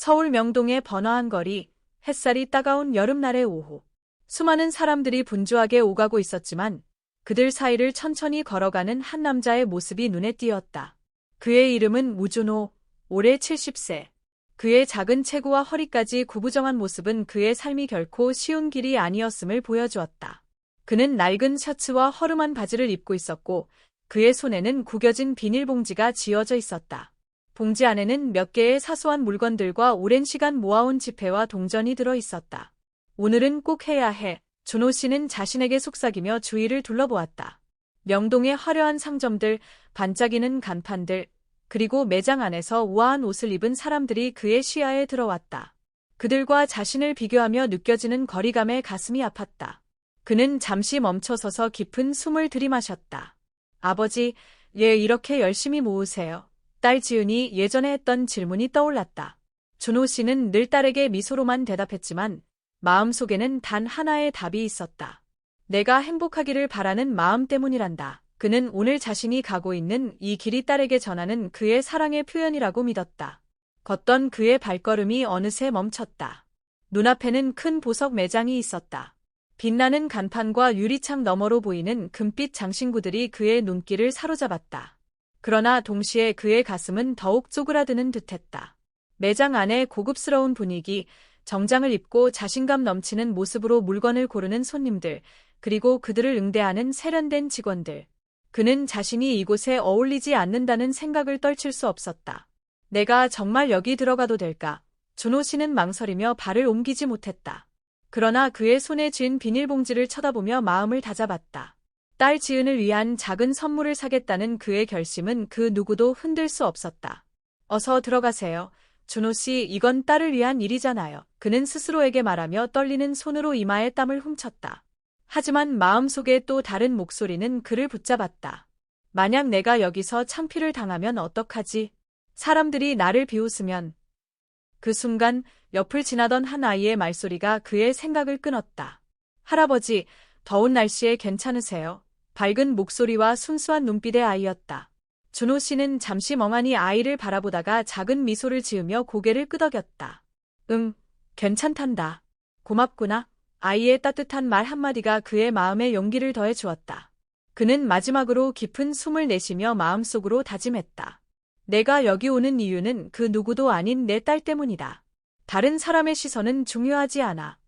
서울 명동의 번화한 거리, 햇살이 따가운 여름날의 오후. 수많은 사람들이 분주하게 오가고 있었지만 그들 사이를 천천히 걸어가는 한 남자의 모습이 눈에 띄었다. 그의 이름은 우준호, 올해 70세. 그의 작은 체구와 허리까지 구부정한 모습은 그의 삶이 결코 쉬운 길이 아니었음을 보여주었다. 그는 낡은 셔츠와 허름한 바지를 입고 있었고 그의 손에는 구겨진 비닐봉지가 쥐어져 있었다. 봉지 안에는 몇 개의 사소한 물건들과 오랜 시간 모아온 지폐와 동전이 들어 있었다. 오늘은 꼭 해야 해. 준호 씨는 자신에게 속삭이며 주위를 둘러보았다. 명동의 화려한 상점들, 반짝이는 간판들, 그리고 매장 안에서 우아한 옷을 입은 사람들이 그의 시야에 들어왔다. 그들과 자신을 비교하며 느껴지는 거리감에 가슴이 아팠다. 그는 잠시 멈춰서서 깊은 숨을 들이마셨다. 아버지, 예, 이렇게 열심히 모으세요. 딸 지은이 예전에 했던 질문이 떠올랐다. 준호 씨는 늘 딸에게 미소로만 대답했지만 마음속에는 단 하나의 답이 있었다. 내가 행복하기를 바라는 마음 때문이란다. 그는 오늘 자신이 가고 있는 이 길이 딸에게 전하는 그의 사랑의 표현이라고 믿었다. 걷던 그의 발걸음이 어느새 멈췄다. 눈앞에는 큰 보석 매장이 있었다. 빛나는 간판과 유리창 너머로 보이는 금빛 장신구들이 그의 눈길을 사로잡았다. 그러나 동시에 그의 가슴은 더욱 쪼그라드는 듯했다. 매장 안에 고급스러운 분위기, 정장을 입고 자신감 넘치는 모습으로 물건을 고르는 손님들, 그리고 그들을 응대하는 세련된 직원들. 그는 자신이 이곳에 어울리지 않는다는 생각을 떨칠 수 없었다. 내가 정말 여기 들어가도 될까? 준호 씨는 망설이며 발을 옮기지 못했다. 그러나 그의 손에 쥔 비닐봉지를 쳐다보며 마음을 다잡았다. 딸 지은을 위한 작은 선물을 사겠다는 그의 결심은 그 누구도 흔들 수 없었다. 어서 들어가세요. 준호 씨, 이건 딸을 위한 일이잖아요. 그는 스스로에게 말하며 떨리는 손으로 이마에 땀을 훔쳤다. 하지만 마음속에 또 다른 목소리는 그를 붙잡았다. 만약 내가 여기서 창피를 당하면 어떡하지? 사람들이 나를 비웃으면. 그 순간 옆을 지나던 한 아이의 말소리가 그의 생각을 끊었다. 할아버지, 더운 날씨에 괜찮으세요? 밝은 목소리와 순수한 눈빛의 아이였다. 준호 씨는 잠시 멍하니 아이를 바라보다가 작은 미소를 지으며 고개를 끄덕였다. 괜찮단다. 고맙구나. 아이의 따뜻한 말 한마디가 그의 마음에 용기를 더해 주었다. 그는 마지막으로 깊은 숨을 내쉬며 마음속으로 다짐했다. 내가 여기 오는 이유는 그 누구도 아닌 내 딸 때문이다. 다른 사람의 시선은 중요하지 않아.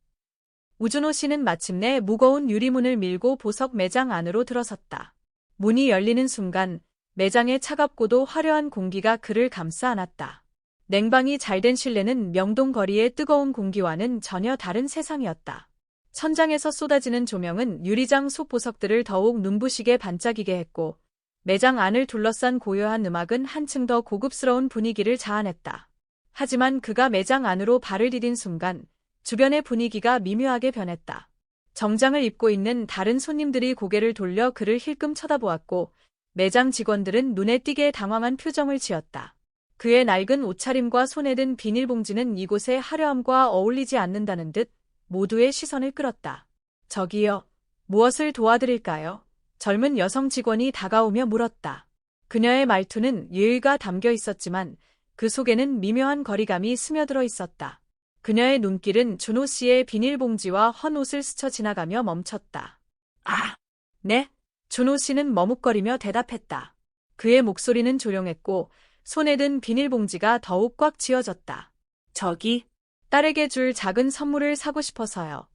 우준호 씨는 마침내 무거운 유리문을 밀고 보석 매장 안으로 들어섰다. 문이 열리는 순간 매장의 차갑고도 화려한 공기가 그를 감싸 안았다. 냉방이 잘된 실내는 명동 거리의 뜨거운 공기와는 전혀 다른 세상이었다. 천장에서 쏟아지는 조명은 유리장 속 보석들을 더욱 눈부시게 반짝이게 했고 매장 안을 둘러싼 고요한 음악은 한층 더 고급스러운 분위기를 자아냈다. 하지만 그가 매장 안으로 발을 디딘 순간 주변의 분위기가 미묘하게 변했다. 정장을 입고 있는 다른 손님들이 고개를 돌려 그를 힐끔 쳐다보았고 매장 직원들은 눈에 띄게 당황한 표정을 지었다. 그의 낡은 옷차림과 손에 든 비닐봉지는 이곳의 화려함과 어울리지 않는다는 듯 모두의 시선을 끌었다. 저기요, 무엇을 도와드릴까요? 젊은 여성 직원이 다가오며 물었다. 그녀의 말투는 예의가 담겨 있었지만 그 속에는 미묘한 거리감이 스며들어 있었다. 그녀의 눈길은 준호 씨의 비닐봉지와 헌 옷을 스쳐 지나가며 멈췄다. 아, 네? 준호 씨는 머뭇거리며 대답했다. 그의 목소리는 조용했고 손에 든 비닐봉지가 더욱 꽉 쥐어졌다. 저기, 딸에게 줄 작은 선물을 사고 싶어서요.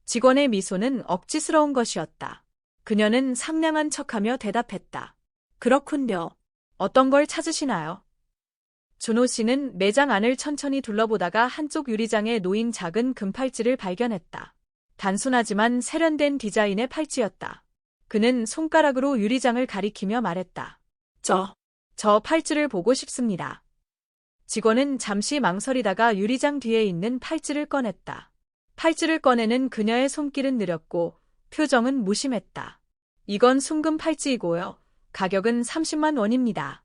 직원의 미소는 억지스러운 것이었다. 그녀는 상냥한 척하며 대답했다. 그렇군요. 어떤 걸 찾으시나요? 준호 씨는 매장 안을 천천히 둘러보다가 한쪽 유리장에 놓인 작은 금팔찌를 발견했다. 단순하지만 세련된 디자인의 팔찌였다. 그는 손가락으로 유리장을 가리키며 말했다. 저 팔찌를 보고 싶습니다. 직원은 잠시 망설이다가 유리장 뒤에 있는 팔찌를 꺼냈다. 팔찌를 꺼내는 그녀의 손길은 느렸고 표정은 무심했다. 이건 순금 팔찌이고요. 가격은 30만 원입니다.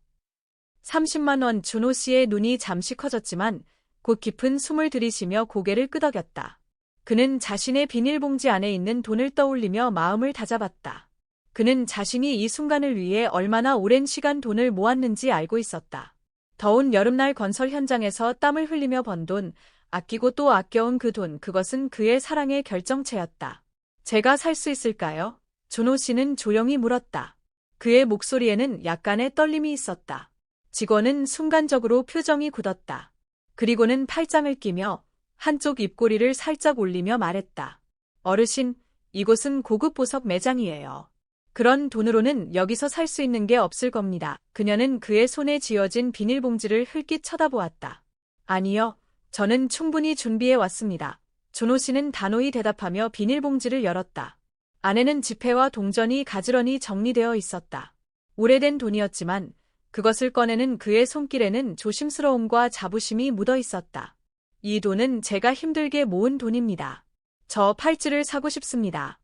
30만 원. 준호 씨의 눈이 잠시 커졌지만 곧 깊은 숨을 들이쉬며 고개를 끄덕였다. 그는 자신의 비닐봉지 안에 있는 돈을 떠올리며 마음을 다잡았다. 그는 자신이 이 순간을 위해 얼마나 오랜 시간 돈을 모았는지 알고 있었다. 더운 여름날 건설 현장에서 땀을 흘리며 번 돈, 아끼고 또 아껴온 그 돈, 그것은 그의 사랑의 결정체였다. 제가 살 수 있을까요? 준호 씨는 조용히 물었다. 그의 목소리에는 약간의 떨림이 있었다. 직원은 순간적으로 표정이 굳었다. 그리고는 팔짱을 끼며 한쪽 입꼬리를 살짝 올리며 말했다. 어르신, 이곳은 고급 보석 매장이에요. 그런 돈으로는 여기서 살 수 있는 게 없을 겁니다. 그녀는 그의 손에 쥐어진 비닐봉지를 흘낏 쳐다보았다. 아니요, 저는 충분히 준비해 왔습니다. 준호 씨는 단호히 대답하며 비닐봉지를 열었다. 안에는 지폐와 동전이 가지런히 정리되어 있었다. 오래된 돈이었지만 그것을 꺼내는 그의 손길에는 조심스러움과 자부심이 묻어 있었다. 이 돈은 제가 힘들게 모은 돈입니다. 저 팔찌를 사고 싶습니다.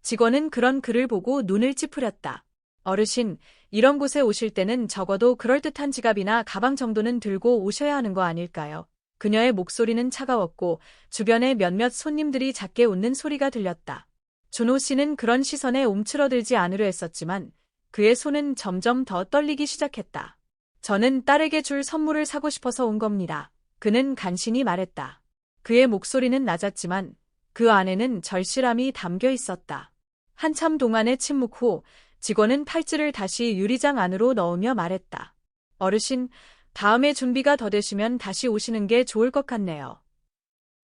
직원은 그런 그를 보고 눈을 찌푸렸다. 어르신, 이런 곳에 오실 때는 적어도 그럴듯한 지갑이나 가방 정도는 들고 오셔야 하는 거 아닐까요? 그녀의 목소리는 차가웠고 주변의 몇몇 손님들이 작게 웃는 소리가 들렸다. 준호 씨는 그런 시선에 움츠러들지 않으려 했었지만 그의 손은 점점 더 떨리기 시작했다. 저는 딸에게 줄 선물을 사고 싶어서 온 겁니다. 그는 간신히 말했다. 그의 목소리는 낮았지만 그 안에는 절실함이 담겨 있었다. 한참 동안의 침묵 후 직원은 팔찌를 다시 유리장 안으로 넣으며 말했다. 어르신, 다음에 준비가 더 되시면 다시 오시는 게 좋을 것 같네요.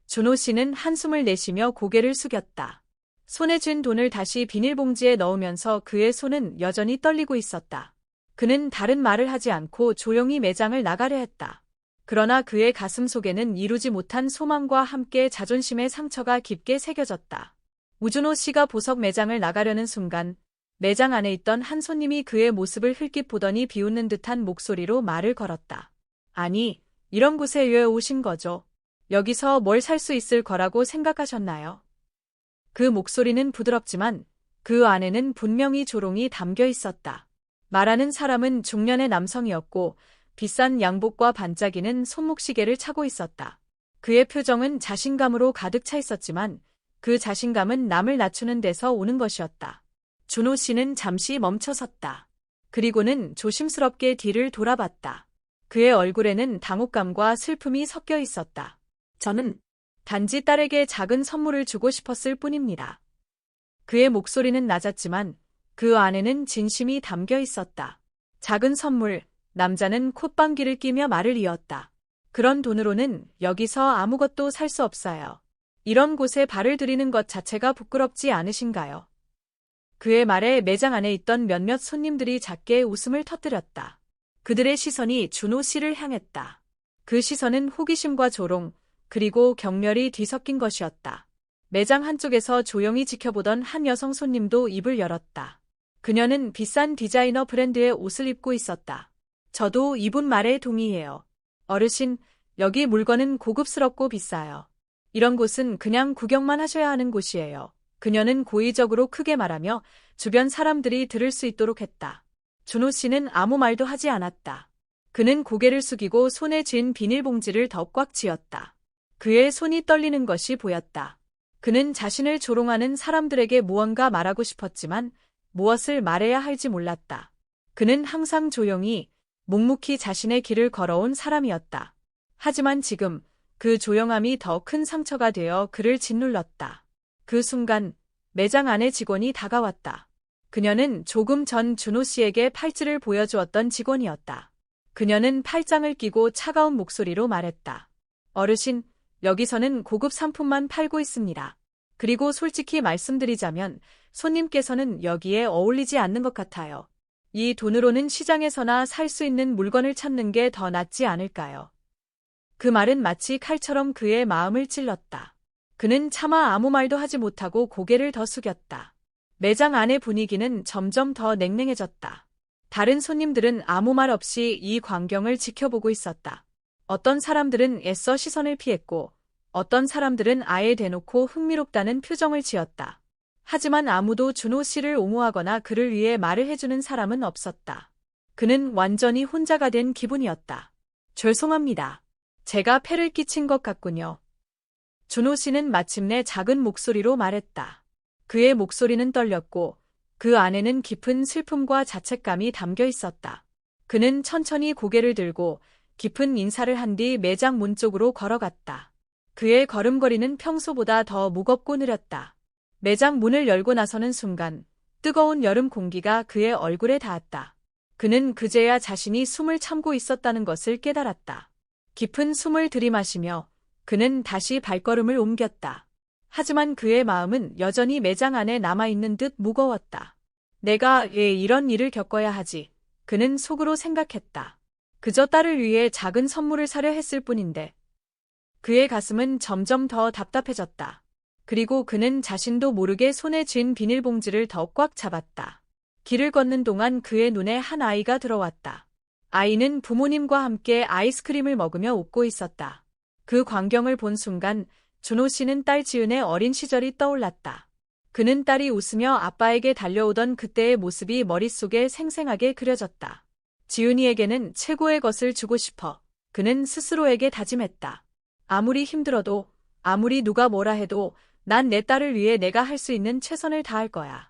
준호 씨는 한숨을 내쉬며 고개를 숙였다. 손에 쥔 돈을 다시 비닐봉지에 넣으면서 그의 손은 여전히 떨리고 있었다. 그는 다른 말을 하지 않고 조용히 매장을 나가려 했다. 그러나 그의 가슴 속에는 이루지 못한 소망과 함께 자존심의 상처가 깊게 새겨졌다. 우준호 씨가 보석 매장을 나가려는 순간 매장 안에 있던 한 손님이 그의 모습을 흘낏 보더니 비웃는 듯한 목소리로 말을 걸었다. 아니, 이런 곳에 왜 오신 거죠? 여기서 뭘 살 수 있을 거라고 생각하셨나요? 그 목소리는 부드럽지만 그 안에는 분명히 조롱이 담겨 있었다. 말하는 사람은 중년의 남성이었고 비싼 양복과 반짝이는 손목시계를 차고 있었다. 그의 표정은 자신감으로 가득 차 있었지만 그 자신감은 남을 낮추는 데서 오는 것이었다. 준호 씨는 잠시 멈춰섰다. 그리고는 조심스럽게 뒤를 돌아봤다. 그의 얼굴에는 당혹감과 슬픔이 섞여 있었다. 저는 단지 딸에게 작은 선물을 주고 싶었을 뿐입니다. 그의 목소리는 낮았지만 그 안에는 진심이 담겨 있었다. 작은 선물, 남자는 콧방귀를 끼며 말을 이었다. 그런 돈으로는 여기서 아무것도 살 수 없어요. 이런 곳에 발을 들이는 것 자체가 부끄럽지 않으신가요? 그의 말에 매장 안에 있던 몇몇 손님들이 작게 웃음을 터뜨렸다. 그들의 시선이 준호 씨를 향했다. 그 시선은 호기심과 조롱, 그리고 경멸이 뒤섞인 것이었다. 매장 한쪽에서 조용히 지켜보던 한 여성 손님도 입을 열었다. 그녀는 비싼 디자이너 브랜드의 옷을 입고 있었다. 저도 이분 말에 동의해요. 어르신, 여기 물건은 고급스럽고 비싸요. 이런 곳은 그냥 구경만 하셔야 하는 곳이에요. 그녀는 고의적으로 크게 말하며 주변 사람들이 들을 수 있도록 했다. 준호 씨는 아무 말도 하지 않았다. 그는 고개를 숙이고 손에 쥔 비닐봉지를 더 꽉 쥐었다. 그의 손이 떨리는 것이 보였다. 그는 자신을 조롱하는 사람들에게 무언가 말하고 싶었지만 무엇을 말해야 할지 몰랐다. 그는 항상 조용히, 묵묵히 자신의 길을 걸어온 사람이었다. 하지만 지금 그 조용함이 더 큰 상처가 되어 그를 짓눌렀다. 그 순간 매장 안에 직원이 다가왔다. 그녀는 조금 전 준호 씨에게 팔찌를 보여주었던 직원이었다. 그녀는 팔짱을 끼고 차가운 목소리로 말했다. 어르신, 여기서는 고급 상품만 팔고 있습니다. 그리고 솔직히 말씀드리자면 손님께서는 여기에 어울리지 않는 것 같아요. 이 돈으로는 시장에서나 살 수 있는 물건을 찾는 게 더 낫지 않을까요? 그 말은 마치 칼처럼 그의 마음을 찔렀다. 그는 차마 아무 말도 하지 못하고 고개를 더 숙였다. 매장 안의 분위기는 점점 더 냉랭해졌다. 다른 손님들은 아무 말 없이 이 광경을 지켜보고 있었다. 어떤 사람들은 애써 시선을 피했고 어떤 사람들은 아예 대놓고 흥미롭다는 표정을 지었다. 하지만 아무도 준호 씨를 옹호하거나 그를 위해 말을 해주는 사람은 없었다. 그는 완전히 혼자가 된 기분이었다. 죄송합니다. 제가 폐를 끼친 것 같군요. 준호 씨는 마침내 작은 목소리로 말했다. 그의 목소리는 떨렸고 그 안에는 깊은 슬픔과 자책감이 담겨 있었다. 그는 천천히 고개를 들고 깊은 인사를 한 뒤 매장 문 쪽으로 걸어갔다. 그의 걸음걸이는 평소보다 더 무겁고 느렸다. 매장 문을 열고 나서는 순간 뜨거운 여름 공기가 그의 얼굴에 닿았다. 그는 그제야 자신이 숨을 참고 있었다는 것을 깨달았다. 깊은 숨을 들이마시며 그는 다시 발걸음을 옮겼다. 하지만 그의 마음은 여전히 매장 안에 남아있는 듯 무거웠다. 내가 왜 이런 일을 겪어야 하지? 그는 속으로 생각했다. 그저 딸을 위해 작은 선물을 사려 했을 뿐인데. 그의 가슴은 점점 더 답답해졌다. 그리고 그는 자신도 모르게 손에 쥔 비닐봉지를 더 꽉 잡았다. 길을 걷는 동안 그의 눈에 한 아이가 들어왔다. 아이는 부모님과 함께 아이스크림을 먹으며 웃고 있었다. 그 광경을 본 순간 준호 씨는 딸 지은의 어린 시절이 떠올랐다. 그는 딸이 웃으며 아빠에게 달려오던 그때의 모습이 머릿속에 생생하게 그려졌다. 지은이에게는 최고의 것을 주고 싶어. 그는 스스로에게 다짐했다. 아무리 힘들어도, 아무리 누가 뭐라 해도 난 내 딸을 위해 내가 할 수 있는 최선을 다할 거야.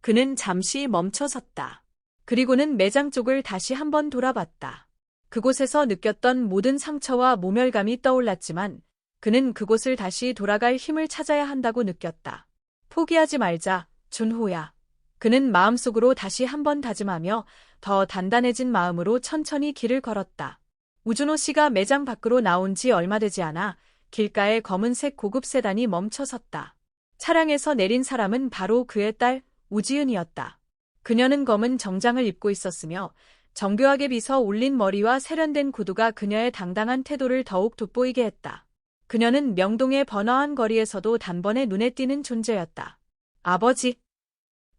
그는 잠시 멈춰섰다. 그리고는 매장 쪽을 다시 한번 돌아봤다. 그곳에서 느꼈던 모든 상처와 모멸감이 떠올랐지만 그는 그곳을 다시 돌아갈 힘을 찾아야 한다고 느꼈다. 포기하지 말자, 준호야. 그는 마음속으로 다시 한번 다짐하며 더 단단해진 마음으로 천천히 길을 걸었다. 우준호 씨가 매장 밖으로 나온 지 얼마 되지 않아 길가에 검은색 고급 세단이 멈춰 섰다. 차량에서 내린 사람은 바로 그의 딸 우지은이었다. 그녀는 검은 정장을 입고 있었으며 정교하게 빗어 올린 머리와 세련된 구두가 그녀의 당당한 태도를 더욱 돋보이게 했다. 그녀는 명동의 번화한 거리에서도 단번에 눈에 띄는 존재였다. 아버지.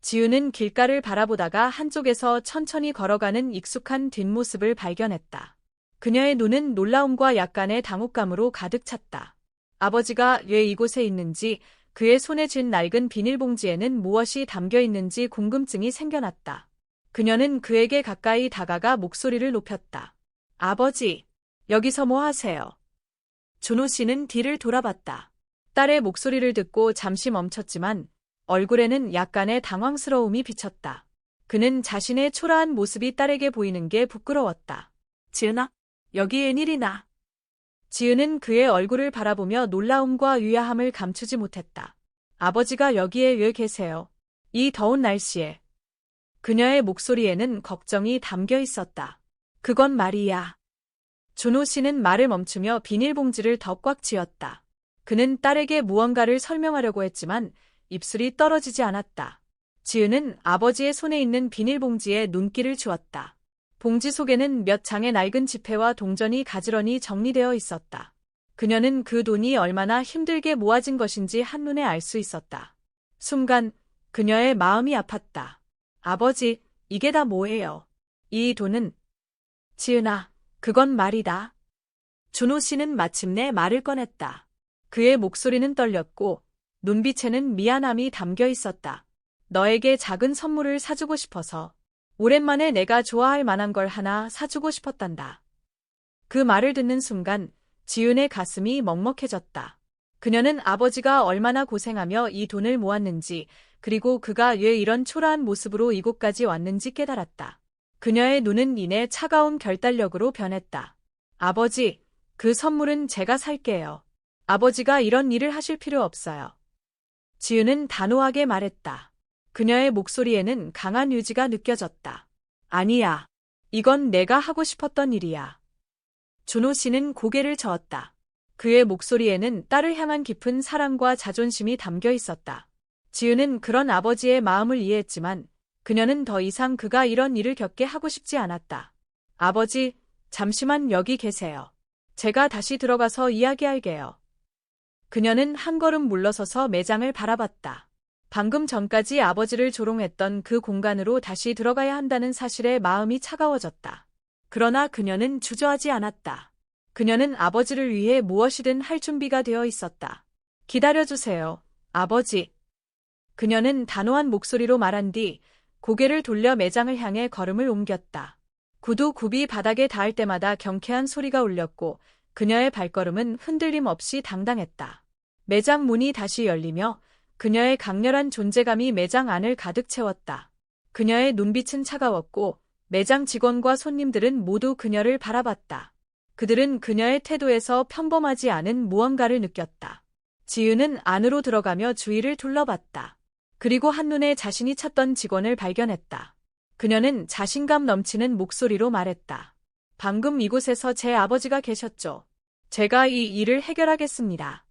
지은은 길가를 바라보다가 한쪽에서 천천히 걸어가는 익숙한 뒷모습을 발견했다. 그녀의 눈은 놀라움과 약간의 당혹감으로 가득 찼다. 아버지가 왜 이곳에 있는지, 그의 손에 쥔 낡은 비닐봉지에는 무엇이 담겨 있는지 궁금증이 생겨났다. 그녀는 그에게 가까이 다가가 목소리를 높였다. 아버지, 여기서 뭐 하세요? 준호 씨는 뒤를 돌아봤다. 딸의 목소리를 듣고 잠시 멈췄지만 얼굴에는 약간의 당황스러움이 비쳤다. 그는 자신의 초라한 모습이 딸에게 보이는 게 부끄러웠다. 지은아, 여기 웬일이나? 지은은 그의 얼굴을 바라보며 놀라움과 의아함을 감추지 못했다. 아버지가 여기에 왜 계세요? 이 더운 날씨에. 그녀의 목소리에는 걱정이 담겨 있었다. 그건 말이야. 준호 씨는 말을 멈추며 비닐봉지를 더 꽉 쥐었다. 그는 딸에게 무언가를 설명하려고 했지만 입술이 떨어지지 않았다. 지은은 아버지의 손에 있는 비닐봉지에 눈길을 주었다. 봉지 속에는 몇 장의 낡은 지폐와 동전이 가지런히 정리되어 있었다. 그녀는 그 돈이 얼마나 힘들게 모아진 것인지 한눈에 알 수 있었다. 순간 그녀의 마음이 아팠다. 아버지, 이게 다 뭐예요? 이 돈은? 지은아, 그건 말이다. 준호 씨는 마침내 말을 꺼냈다. 그의 목소리는 떨렸고 눈빛에는 미안함이 담겨 있었다. 너에게 작은 선물을 사주고 싶어서. 오랜만에 내가 좋아할 만한 걸 하나 사주고 싶었단다. 그 말을 듣는 순간 지은의 가슴이 먹먹해졌다. 그녀는 아버지가 얼마나 고생하며 이 돈을 모았는지, 그리고 그가 왜 이런 초라한 모습으로 이곳까지 왔는지 깨달았다. 그녀의 눈은 이내 차가운 결단력으로 변했다. 아버지, 그 선물은 제가 살게요. 아버지가 이런 일을 하실 필요 없어요. 지은은 단호하게 말했다. 그녀의 목소리에는 강한 의지가 느껴졌다. 아니야. 이건 내가 하고 싶었던 일이야. 준호 씨는 고개를 저었다. 그의 목소리에는 딸을 향한 깊은 사랑과 자존심이 담겨 있었다. 지은은 그런 아버지의 마음을 이해했지만 그녀는 더 이상 그가 이런 일을 겪게 하고 싶지 않았다. 아버지, 잠시만 여기 계세요. 제가 다시 들어가서 이야기할게요. 그녀는 한 걸음 물러서서 매장을 바라봤다. 방금 전까지 아버지를 조롱했던 그 공간으로 다시 들어가야 한다는 사실에 마음이 차가워졌다. 그러나 그녀는 주저하지 않았다. 그녀는 아버지를 위해 무엇이든 할 준비가 되어 있었다. 기다려주세요, 아버지. 그녀는 단호한 목소리로 말한 뒤 고개를 돌려 매장을 향해 걸음을 옮겼다. 구두 굽이 바닥에 닿을 때마다 경쾌한 소리가 울렸고 그녀의 발걸음은 흔들림 없이 당당했다. 매장 문이 다시 열리며 그녀의 강렬한 존재감이 매장 안을 가득 채웠다. 그녀의 눈빛은 차가웠고 매장 직원과 손님들은 모두 그녀를 바라봤다. 그들은 그녀의 태도에서 평범하지 않은 무언가를 느꼈다. 지은은 안으로 들어가며 주위를 둘러봤다. 그리고 한눈에 자신이 찾던 직원을 발견했다. 그녀는 자신감 넘치는 목소리로 말했다. 방금 이곳에서 제 아버지가 계셨죠. 제가 이 일을 해결하겠습니다.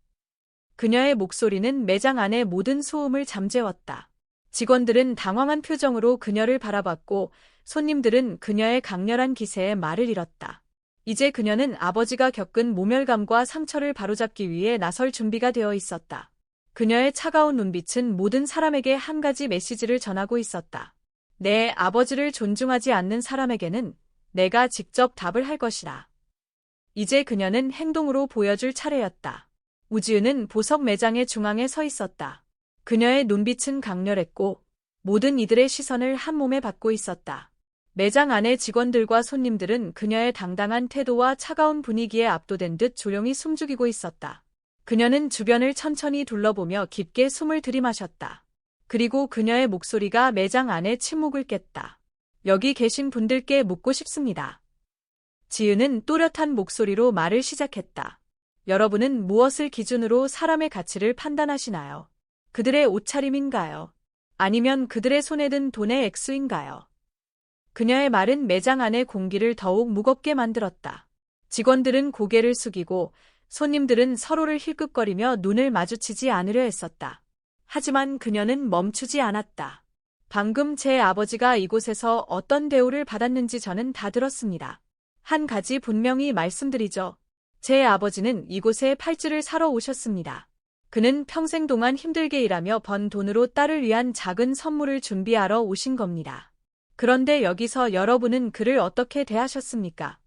그녀의 목소리는 매장 안의 모든 소음을 잠재웠다. 직원들은 당황한 표정으로 그녀를 바라봤고 손님들은 그녀의 강렬한 기세에 말을 잃었다. 이제 그녀는 아버지가 겪은 모멸감과 상처를 바로잡기 위해 나설 준비가 되어 있었다. 그녀의 차가운 눈빛은 모든 사람에게 한 가지 메시지를 전하고 있었다. 내 아버지를 존중하지 않는 사람에게는 내가 직접 답을 할 것이다. 이제 그녀는 행동으로 보여줄 차례였다. 우지은은 보석 매장의 중앙에 서 있었다. 그녀의 눈빛은 강렬했고 모든 이들의 시선을 한 몸에 받고 있었다. 매장 안의 직원들과 손님들은 그녀의 당당한 태도와 차가운 분위기에 압도된 듯 조용히 숨죽이고 있었다. 그녀는 주변을 천천히 둘러보며 깊게 숨을 들이마셨다. 그리고 그녀의 목소리가 매장 안의 침묵을 깼다. 여기 계신 분들께 묻고 싶습니다. 지은은 또렷한 목소리로 말을 시작했다. 여러분은 무엇을 기준으로 사람의 가치를 판단하시나요? 그들의 옷차림인가요? 아니면 그들의 손에 든 돈의 액수인가요? 그녀의 말은 매장 안의 공기를 더욱 무겁게 만들었다. 직원들은 고개를 숙이고 손님들은 서로를 힐끗거리며 눈을 마주치지 않으려 했었다. 하지만 그녀는 멈추지 않았다. 방금 제 아버지가 이곳에서 어떤 대우를 받았는지 저는 다 들었습니다. 한 가지 분명히 말씀드리죠. 제 아버지는 이곳에 팔찌를 사러 오셨습니다. 그는 평생 동안 힘들게 일하며 번 돈으로 딸을 위한 작은 선물을 준비하러 오신 겁니다. 그런데 여기서 여러분은 그를 어떻게 대하셨습니까?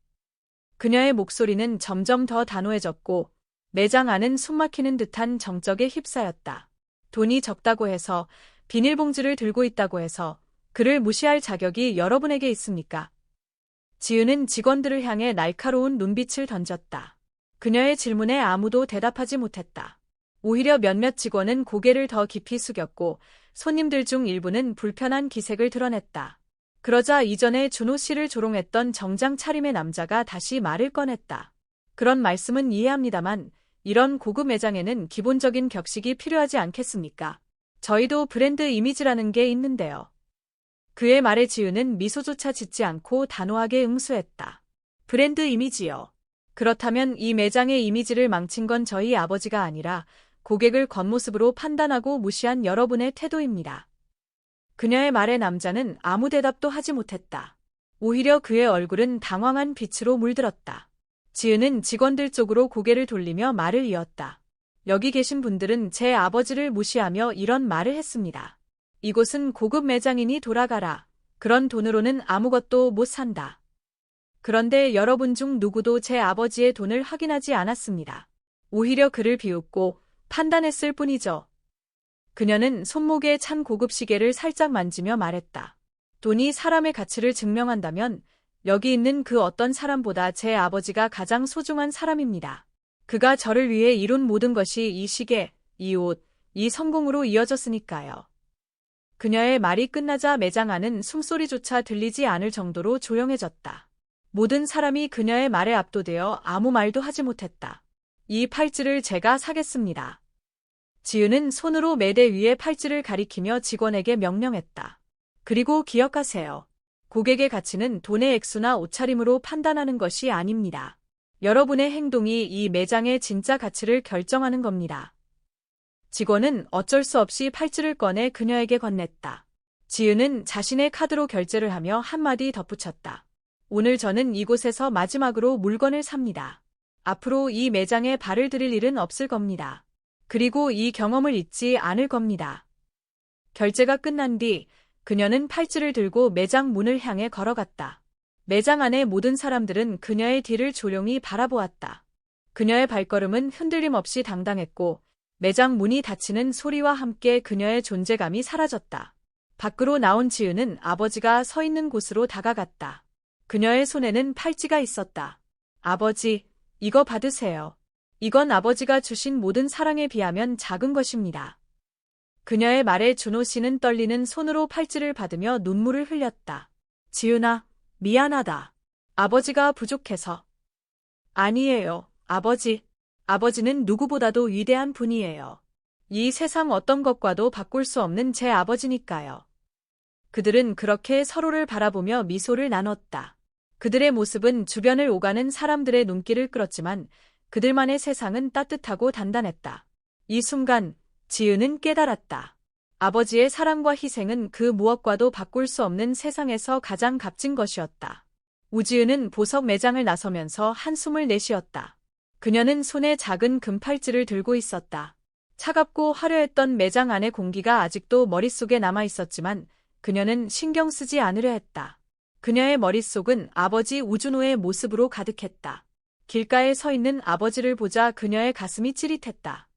그녀의 목소리는 점점 더 단호해졌고 매장 안은 숨막히는 듯한 정적에 휩싸였다. 돈이 적다고 해서 비닐봉지를 들고 있다고 해서 그를 무시할 자격이 여러분에게 있습니까? 지은은 직원들을 향해 날카로운 눈빛을 던졌다. 그녀의 질문에 아무도 대답하지 못했다. 오히려 몇몇 직원은 고개를 더 깊이 숙였고 손님들 중 일부는 불편한 기색을 드러냈다. 그러자 이전에 준호 씨를 조롱했던 정장 차림의 남자가 다시 말을 꺼냈다. 그런 말씀은 이해합니다만 이런 고급 매장에는 기본적인 격식이 필요하지 않겠습니까? 저희도 브랜드 이미지라는 게 있는데요. 그의 말에 지은은 미소조차 짓지 않고 단호하게 응수했다. 브랜드 이미지요. 그렇다면 이 매장의 이미지를 망친 건 저희 아버지가 아니라 고객을 겉모습으로 판단하고 무시한 여러분의 태도입니다. 그녀의 말에 남자는 아무 대답도 하지 못했다. 오히려 그의 얼굴은 당황한 빛으로 물들었다. 지은은 직원들 쪽으로 고개를 돌리며 말을 이었다. 여기 계신 분들은 제 아버지를 무시하며 이런 말을 했습니다. 이곳은 고급 매장이니 돌아가라. 그런 돈으로는 아무것도 못 산다. 그런데 여러분 중 누구도 제 아버지의 돈을 확인하지 않았습니다. 오히려 그를 비웃고 판단했을 뿐이죠. 그녀는 손목에 찬 고급 시계를 살짝 만지며 말했다. 돈이 사람의 가치를 증명한다면 여기 있는 그 어떤 사람보다 제 아버지가 가장 소중한 사람입니다. 그가 저를 위해 이룬 모든 것이 이 시계, 이 옷, 이 성공으로 이어졌으니까요. 그녀의 말이 끝나자 매장 안은 숨소리조차 들리지 않을 정도로 조용해졌다. 모든 사람이 그녀의 말에 압도되어 아무 말도 하지 못했다. 이 팔찌를 제가 사겠습니다. 지은은 손으로 매대 위에 팔찌를 가리키며 직원에게 명령했다. 그리고 기억하세요. 고객의 가치는 돈의 액수나 옷차림으로 판단하는 것이 아닙니다. 여러분의 행동이 이 매장의 진짜 가치를 결정하는 겁니다. 직원은 어쩔 수 없이 팔찌를 꺼내 그녀에게 건넸다. 지은은 자신의 카드로 결제를 하며 한마디 덧붙였다. 오늘 저는 이곳에서 마지막으로 물건을 삽니다. 앞으로 이 매장에 발을 들일 일은 없을 겁니다. 그리고 이 경험을 잊지 않을 겁니다. 결제가 끝난 뒤 그녀는 팔찌를 들고 매장 문을 향해 걸어갔다. 매장 안의 모든 사람들은 그녀의 뒤를 조용히 바라보았다. 그녀의 발걸음은 흔들림 없이 당당했고 매장 문이 닫히는 소리와 함께 그녀의 존재감이 사라졌다. 밖으로 나온 지은은 아버지가 서 있는 곳으로 다가갔다. 그녀의 손에는 팔찌가 있었다. 아버지, 이거 받으세요. 이건 아버지가 주신 모든 사랑에 비하면 작은 것입니다. 그녀의 말에 준호 씨는 떨리는 손으로 팔찌를 받으며 눈물을 흘렸다. 지은아, 미안하다. 아버지가 부족해서. 아니에요, 아버지. 아버지는 누구보다도 위대한 분이에요. 이 세상 어떤 것과도 바꿀 수 없는 제 아버지니까요. 그들은 그렇게 서로를 바라보며 미소를 나눴다. 그들의 모습은 주변을 오가는 사람들의 눈길을 끌었지만 그들만의 세상은 따뜻하고 단단했다. 이 순간 지은은 깨달았다. 아버지의 사랑과 희생은 그 무엇과도 바꿀 수 없는 세상에서 가장 값진 것이었다. 우지은은 보석 매장을 나서면서 한숨을 내쉬었다. 그녀는 손에 작은 금팔찌를 들고 있었다. 차갑고 화려했던 매장 안의 공기가 아직도 머릿속에 남아 있었지만 그녀는 신경 쓰지 않으려 했다. 그녀의 머릿속은 아버지 우준호의 모습으로 가득했다. 길가에 서 있는 아버지를 보자 그녀의 가슴이 찌릿했다.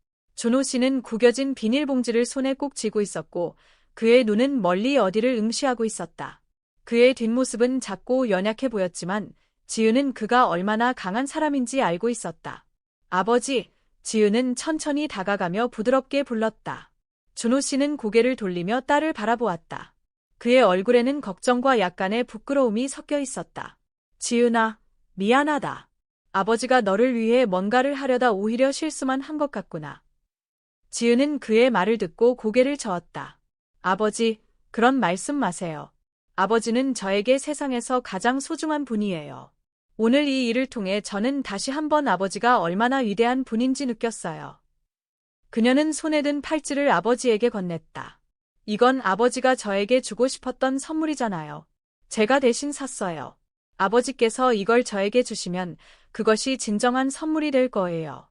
준호 씨는 구겨진 비닐봉지를 손에 꼭 쥐고 있었고 그의 눈은 멀리 어디를 응시하고 있었다. 그의 뒷모습은 작고 연약해 보였지만 지은은 그가 얼마나 강한 사람인지 알고 있었다. 아버지, 지은은 천천히 다가가며 부드럽게 불렀다. 준호 씨는 고개를 돌리며 딸을 바라보았다. 그의 얼굴에는 걱정과 약간의 부끄러움이 섞여 있었다. 지은아, 미안하다. 아버지가 너를 위해 뭔가를 하려다 오히려 실수만 한 것 같구나. 지은은 그의 말을 듣고 고개를 저었다. 아버지, 그런 말씀 마세요. 아버지는 저에게 세상에서 가장 소중한 분이에요. 오늘 이 일을 통해 저는 다시 한번 아버지가 얼마나 위대한 분인지 느꼈어요. 그녀는 손에 든 팔찌를 아버지에게 건넸다. 이건 아버지가 저에게 주고 싶었던 선물이잖아요. 제가 대신 샀어요. 아버지께서 이걸 저에게 주시면 그것이 진정한 선물이 될 거예요.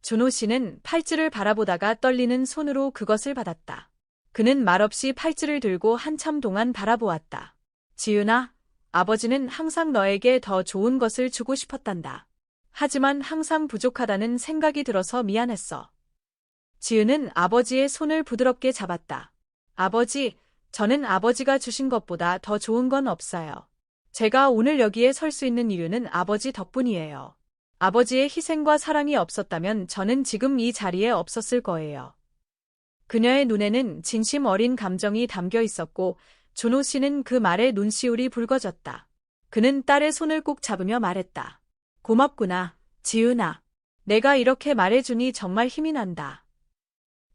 준호 씨는 팔찌를 바라보다가 떨리는 손으로 그것을 받았다. 그는 말없이 팔찌를 들고 한참 동안 바라보았다. 지은아, 아버지는 항상 너에게 더 좋은 것을 주고 싶었단다. 하지만 항상 부족하다는 생각이 들어서 미안했어. 지은은 아버지의 손을 부드럽게 잡았다. 아버지, 저는 아버지가 주신 것보다 더 좋은 건 없어요. 제가 오늘 여기에 설 수 있는 이유는 아버지 덕분이에요. 아버지의 희생과 사랑이 없었다면 저는 지금 이 자리에 없었을 거예요. 그녀의 눈에는 진심 어린 감정이 담겨 있었고 준호 씨는 그 말에 눈시울이 붉어졌다. 그는 딸의 손을 꼭 잡으며 말했다. 고맙구나, 지은아. 내가 이렇게 말해주니 정말 힘이 난다.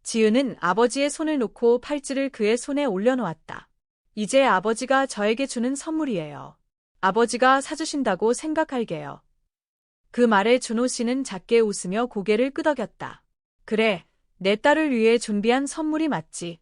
지은은 아버지의 손을 놓고 팔찌를 그의 손에 올려놓았다. 이제 아버지가 저에게 주는 선물이에요. 아버지가 사주신다고 생각할게요. 그 말에 준호 씨는 작게 웃으며 고개를 끄덕였다. 그래, 내 딸을 위해 준비한 선물이 맞지.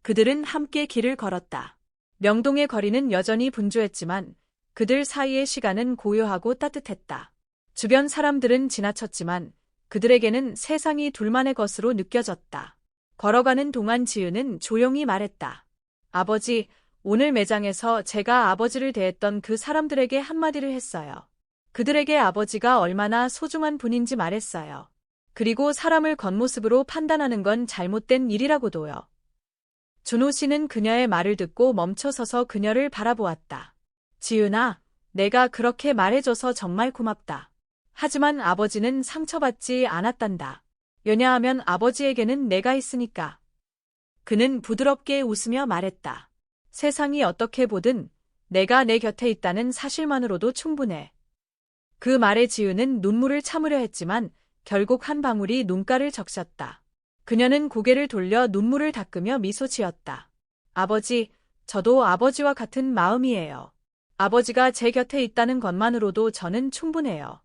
그들은 함께 길을 걸었다. 명동의 거리는 여전히 분주했지만 그들 사이의 시간은 고요하고 따뜻했다. 주변 사람들은 지나쳤지만 그들에게는 세상이 둘만의 것으로 느껴졌다. 걸어가는 동안 지은은 조용히 말했다. 아버지, 오늘 매장에서 제가 아버지를 대했던 그 사람들에게 한마디를 했어요. 그들에게 아버지가 얼마나 소중한 분인지 말했어요. 그리고 사람을 겉모습으로 판단하는 건 잘못된 일이라고도요. 준호 씨는 그녀의 말을 듣고 멈춰서서 그녀를 바라보았다. 지은아, 내가 그렇게 말해줘서 정말 고맙다. 하지만 아버지는 상처받지 않았단다. 왜냐하면 아버지에게는 내가 있으니까. 그는 부드럽게 웃으며 말했다. 세상이 어떻게 보든 내가 내 곁에 있다는 사실만으로도 충분해. 그 말에 지은은 눈물을 참으려 했지만 결국 한 방울이 눈가를 적셨다. 그녀는 고개를 돌려 눈물을 닦으며 미소 지었다. 아버지, 저도 아버지와 같은 마음이에요. 아버지가 제 곁에 있다는 것만으로도 저는 충분해요.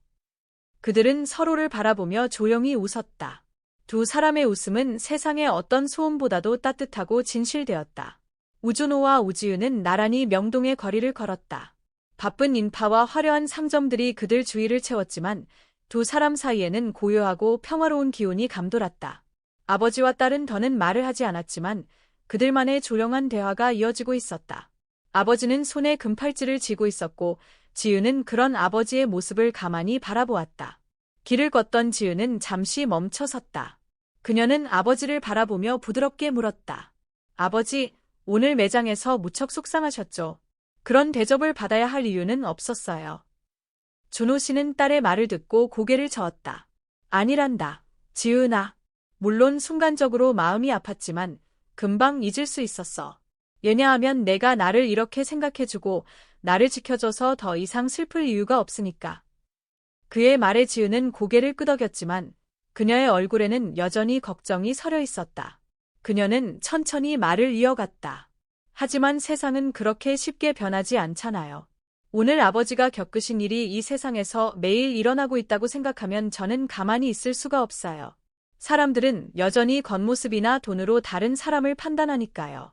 그들은 서로를 바라보며 조용히 웃었다. 두 사람의 웃음은 세상의 어떤 소음보다도 따뜻하고 진실되었다. 우준호와 우지은은 나란히 명동의 거리를 걸었다. 바쁜 인파와 화려한 상점들이 그들 주위를 채웠지만 두 사람 사이에는 고요하고 평화로운 기운이 감돌았다. 아버지와 딸은 더는 말을 하지 않았지만 그들만의 조용한 대화가 이어지고 있었다. 아버지는 손에 금팔찌를 쥐고 있었고 지은은 그런 아버지의 모습을 가만히 바라보았다. 길을 걷던 지은은 잠시 멈춰 섰다. 그녀는 아버지를 바라보며 부드럽게 물었다. 아버지, 오늘 매장에서 무척 속상하셨죠? 그런 대접을 받아야 할 이유는 없었어요. 준호 씨는 딸의 말을 듣고 고개를 저었다. 아니란다, 지은아. 물론 순간적으로 마음이 아팠지만 금방 잊을 수 있었어. 왜냐하면 내가 나를 이렇게 생각해주고 나를 지켜줘서 더 이상 슬플 이유가 없으니까. 그의 말에 지은은 고개를 끄덕였지만 그녀의 얼굴에는 여전히 걱정이 서려 있었다. 그녀는 천천히 말을 이어갔다. 하지만 세상은 그렇게 쉽게 변하지 않잖아요. 오늘 아버지가 겪으신 일이 이 세상에서 매일 일어나고 있다고 생각하면 저는 가만히 있을 수가 없어요. 사람들은 여전히 겉모습이나 돈으로 다른 사람을 판단하니까요.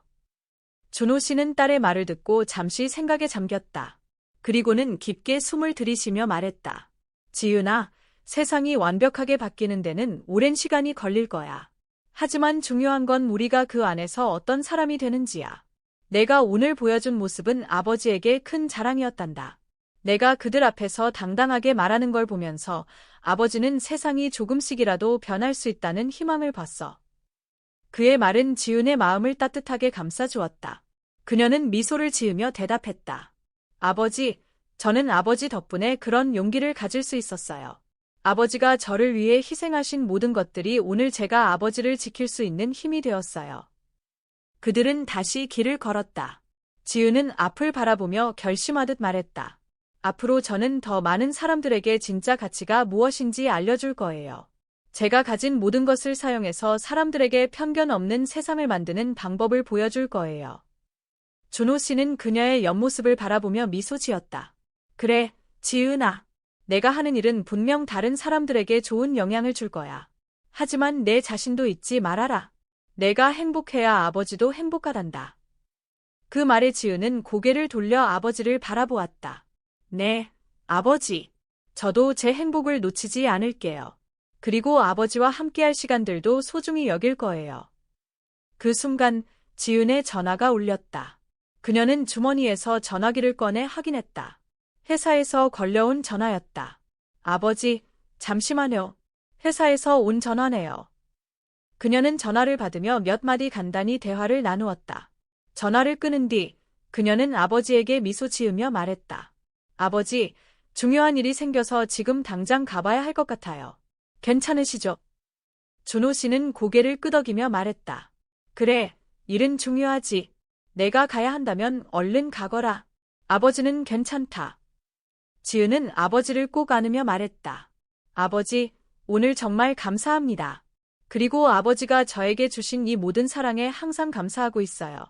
준호 씨는 딸의 말을 듣고 잠시 생각에 잠겼다. 그리고는 깊게 숨을 들이쉬며 말했다. 지은아, 세상이 완벽하게 바뀌는 데는 오랜 시간이 걸릴 거야. 하지만 중요한 건 우리가 그 안에서 어떤 사람이 되는지야. 내가 오늘 보여준 모습은 아버지에게 큰 자랑이었단다. 내가 그들 앞에서 당당하게 말하는 걸 보면서 아버지는 세상이 조금씩이라도 변할 수 있다는 희망을 봤어. 그의 말은 지은의 마음을 따뜻하게 감싸주었다. 그녀는 미소를 지으며 대답했다. 아버지, 저는 아버지 덕분에 그런 용기를 가질 수 있었어요. 아버지가 저를 위해 희생하신 모든 것들이 오늘 제가 아버지를 지킬 수 있는 힘이 되었어요. 그들은 다시 길을 걸었다. 지은은 앞을 바라보며 결심하듯 말했다. 앞으로 저는 더 많은 사람들에게 진짜 가치가 무엇인지 알려줄 거예요. 제가 가진 모든 것을 사용해서 사람들에게 편견 없는 세상을 만드는 방법을 보여줄 거예요. 준호 씨는 그녀의 옆모습을 바라보며 미소 지었다. 그래, 지은아. 내가 하는 일은 분명 다른 사람들에게 좋은 영향을 줄 거야. 하지만 내 자신도 잊지 말아라. 내가 행복해야 아버지도 행복하단다. 그 말에 지은은 고개를 돌려 아버지를 바라보았다. 네, 아버지. 저도 제 행복을 놓치지 않을게요. 그리고 아버지와 함께할 시간들도 소중히 여길 거예요. 그 순간 지은의 전화가 울렸다. 그녀는 주머니에서 전화기를 꺼내 확인했다. 회사에서 걸려온 전화였다. 아버지, 잠시만요. 회사에서 온 전화네요. 그녀는 전화를 받으며 몇 마디 간단히 대화를 나누었다. 전화를 끊은 뒤 그녀는 아버지에게 미소 지으며 말했다. 아버지, 중요한 일이 생겨서 지금 당장 가봐야 할 것 같아요. 괜찮으시죠? 준호 씨는 고개를 끄덕이며 말했다. 그래, 일은 중요하지. 내가 가야 한다면 얼른 가거라. 아버지는 괜찮다. 지은은 아버지를 꼭 안으며 말했다. 아버지, 오늘 정말 감사합니다. 그리고 아버지가 저에게 주신 이 모든 사랑에 항상 감사하고 있어요.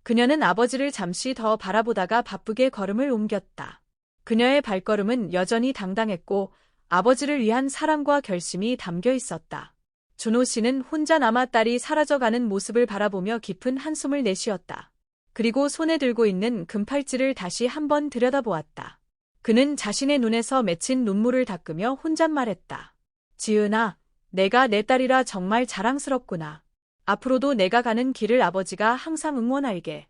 그녀는 아버지를 잠시 더 바라보다가 바쁘게 걸음을 옮겼다. 그녀의 발걸음은 여전히 당당했고 아버지를 위한 사랑과 결심이 담겨 있었다. 준호 씨는 혼자 남아 딸이 사라져가는 모습을 바라보며 깊은 한숨을 내쉬었다. 그리고 손에 들고 있는 금팔찌를 다시 한번 들여다보았다. 그는 자신의 눈에서 맺힌 눈물을 닦으며 혼잣말했다. 지은아, 내가 내 딸이라 정말 자랑스럽구나. 앞으로도 내가 가는 길을 아버지가 항상 응원할게.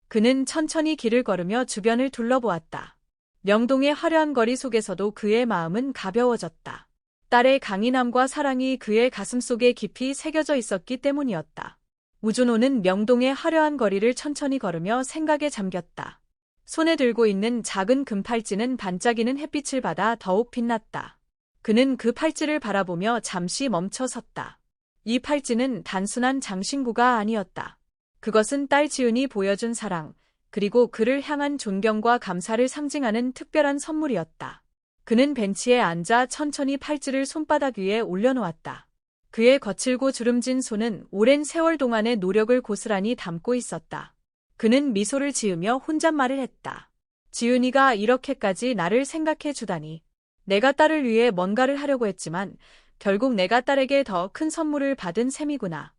그는 천천히 길을 걸으며 주변을 둘러보았다. 명동의 화려한 거리 속에서도 그의 마음은 가벼워졌다. 딸의 강인함과 사랑이 그의 가슴속에 깊이 새겨져 있었기 때문이었다. 우준호는 명동의 화려한 거리를 천천히 걸으며 생각에 잠겼다. 손에 들고 있는 작은 금팔찌는 반짝이는 햇빛을 받아 더욱 빛났다. 그는 그 팔찌를 바라보며 잠시 멈춰 섰다. 이 팔찌는 단순한 장신구가 아니었다. 그것은 딸 지은이 보여준 사랑, 그리고 그를 향한 존경과 감사를 상징하는 특별한 선물이었다. 그는 벤치에 앉아 천천히 팔찌를 손바닥 위에 올려놓았다. 그의 거칠고 주름진 손은 오랜 세월 동안의 노력을 고스란히 담고 있었다. 그는 미소를 지으며 혼잣말을 했다. 지은이가 이렇게까지 나를 생각해 주다니. 내가 딸을 위해 뭔가를 하려고 했지만 결국 내가 딸에게 더 큰 선물을 받은 셈이구나.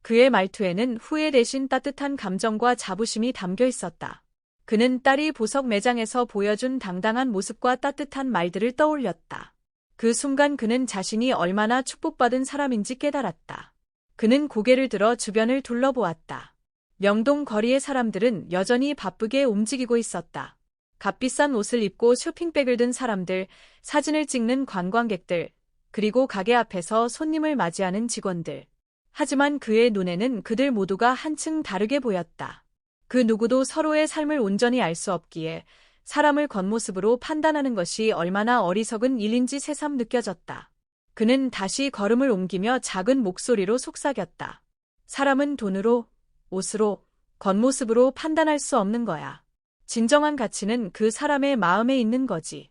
그의 말투에는 후회 대신 따뜻한 감정과 자부심이 담겨 있었다. 그는 딸이 보석 매장에서 보여준 당당한 모습과 따뜻한 말들을 떠올렸다. 그 순간 그는 자신이 얼마나 축복받은 사람인지 깨달았다. 그는 고개를 들어 주변을 둘러보았다. 명동 거리의 사람들은 여전히 바쁘게 움직이고 있었다. 값비싼 옷을 입고 쇼핑백을 든 사람들, 사진을 찍는 관광객들, 그리고 가게 앞에서 손님을 맞이하는 직원들. 하지만 그의 눈에는 그들 모두가 한층 다르게 보였다. 그 누구도 서로의 삶을 온전히 알 수 없기에 사람을 겉모습으로 판단하는 것이 얼마나 어리석은 일인지 새삼 느껴졌다. 그는 다시 걸음을 옮기며 작은 목소리로 속삭였다. 사람은 돈으로, 옷으로, 겉모습으로 판단할 수 없는 거야. 진정한 가치는 그 사람의 마음에 있는 거지.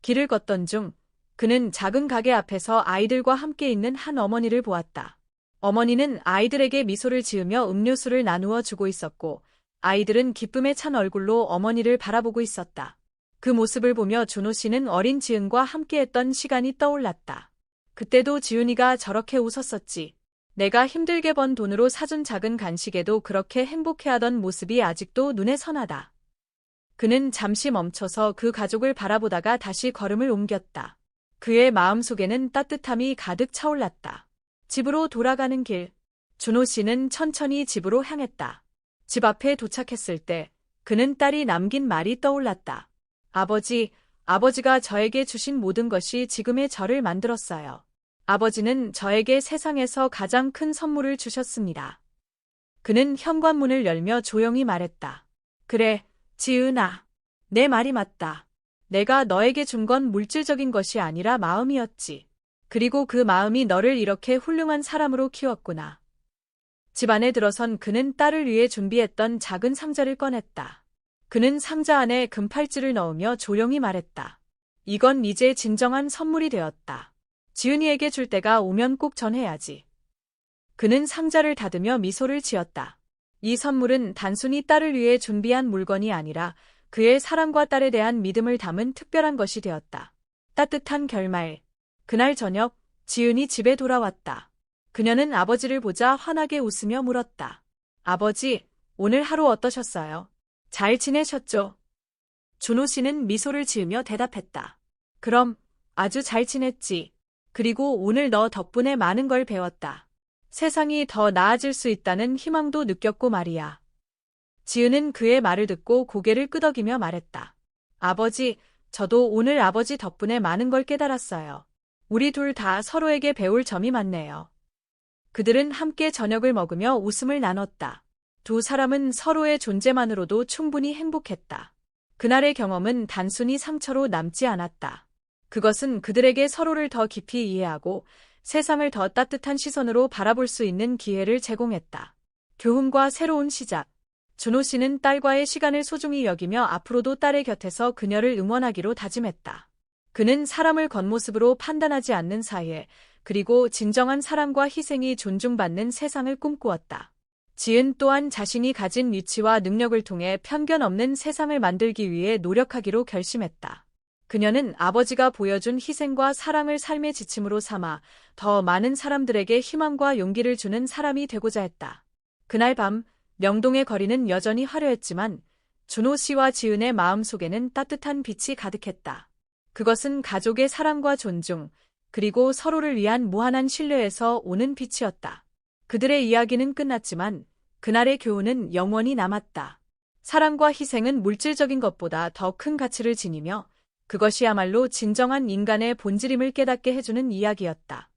길을 걷던 중 그는 작은 가게 앞에서 아이들과 함께 있는 한 어머니를 보았다. 어머니는 아이들에게 미소를 지으며 음료수를 나누어 주고 있었고 아이들은 기쁨에 찬 얼굴로 어머니를 바라보고 있었다. 그 모습을 보며 준호 씨는 어린 지은과 함께했던 시간이 떠올랐다. 그때도 지은이가 저렇게 웃었었지. 내가 힘들게 번 돈으로 사준 작은 간식에도 그렇게 행복해하던 모습이 아직도 눈에 선하다. 그는 잠시 멈춰서 그 가족을 바라보다가 다시 걸음을 옮겼다. 그의 마음속에는 따뜻함이 가득 차올랐다. 집으로 돌아가는 길. 준호 씨는 천천히 집으로 향했다. 집 앞에 도착했을 때 그는 딸이 남긴 말이 떠올랐다. 아버지가 저에게 주신 모든 것이 지금의 저를 만들었어요. 아버지는 저에게 세상에서 가장 큰 선물을 주셨습니다. 그는 현관문을 열며 조용히 말했다. 그래, 지은아. 내 말이 맞다. 내가 너에게 준 건 물질적인 것이 아니라 마음이었지. 그리고 그 마음이 너를 이렇게 훌륭한 사람으로 키웠구나. 집 안에 들어선 그는 딸을 위해 준비했던 작은 상자를 꺼냈다. 그는 상자 안에 금팔찌를 넣으며 조용히 말했다. 이건 이제 진정한 선물이 되었다. 지은이에게 줄 때가 오면 꼭 전해야지. 그는 상자를 닫으며 미소를 지었다. 이 선물은 단순히 딸을 위해 준비한 물건이 아니라 그의 사랑과 딸에 대한 믿음을 담은 특별한 것이 되었다. 따뜻한 결말. 그날 저녁, 지은이 집에 돌아왔다. 그녀는 아버지를 보자 환하게 웃으며 물었다. 아버지, 오늘 하루 어떠셨어요? 잘 지내셨죠? 준호 씨는 미소를 지으며 대답했다. 그럼, 아주 잘 지냈지. 그리고 오늘 너 덕분에 많은 걸 배웠다. 세상이 더 나아질 수 있다는 희망도 느꼈고 말이야. 지은은 그의 말을 듣고 고개를 끄덕이며 말했다. 아버지, 저도 오늘 아버지 덕분에 많은 걸 깨달았어요. 우리 둘 다 서로에게 배울 점이 많네요. 그들은 함께 저녁을 먹으며 웃음을 나눴다. 두 사람은 서로의 존재만으로도 충분히 행복했다. 그날의 경험은 단순히 상처로 남지 않았다. 그것은 그들에게 서로를 더 깊이 이해하고 세상을 더 따뜻한 시선으로 바라볼 수 있는 기회를 제공했다. 교훈과 새로운 시작. 준호 씨는 딸과의 시간을 소중히 여기며 앞으로도 딸의 곁에서 그녀를 응원하기로 다짐했다. 그는 사람을 겉모습으로 판단하지 않는 사이에 그리고 진정한 사랑과 희생이 존중받는 세상을 꿈꾸었다. 지은 또한 자신이 가진 위치와 능력을 통해 편견 없는 세상을 만들기 위해 노력하기로 결심했다. 그녀는 아버지가 보여준 희생과 사랑을 삶의 지침으로 삼아 더 많은 사람들에게 희망과 용기를 주는 사람이 되고자 했다. 그날 밤, 명동의 거리는 여전히 화려했지만 준호 씨와 지은의 마음속에는 따뜻한 빛이 가득했다. 그것은 가족의 사랑과 존중, 그리고 서로를 위한 무한한 신뢰에서 오는 빛이었다. 그들의 이야기는 끝났지만 그날의 교훈은 영원히 남았다. 사랑과 희생은 물질적인 것보다 더 큰 가치를 지니며 그것이야말로 진정한 인간의 본질임을 깨닫게 해주는 이야기였다.